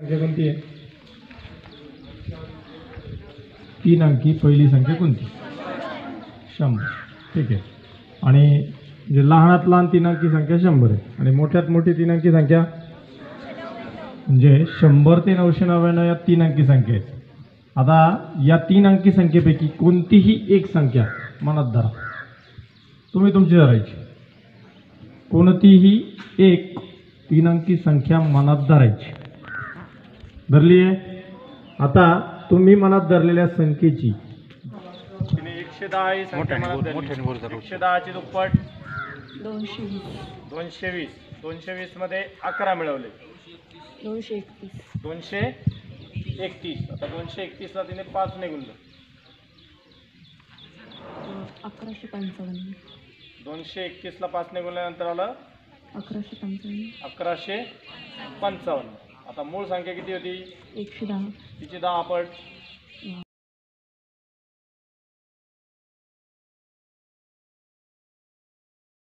संख्या कोणती आहे? 3 अंकी पहिली संख्या कोणती? 100. ठीक आहे. आणि जे लहानात लहान 3 अंकी संख्या 100 आहे आणि मोठ्यात मोठी 3 अंकी संख्या म्हणजे 100 ते 999 या 3 अंकी संख्या आहेत. आता या 3 अंकी संख्येपैकी कोणतीही एक संख्या मनात धरा. तुम्ही तुमची धरायची. कोणतीही एक 3 अंकी संख्या मनात धरायची. धरली आहे. आता तुम्ही मनात धरलेल्या संख्येची 110 ही संख्या मनात धरली. 110 ची दुप्पट 220. 220 मध्ये 11 मिळवले. 231. आता 231 ला तिने 5 ने गुणलं. 1155. 221 ला 5 ने गुणल्यानंतर आलं 1155. 1155. आता मूळ संख्या किती होती? 110. तिची 10 पट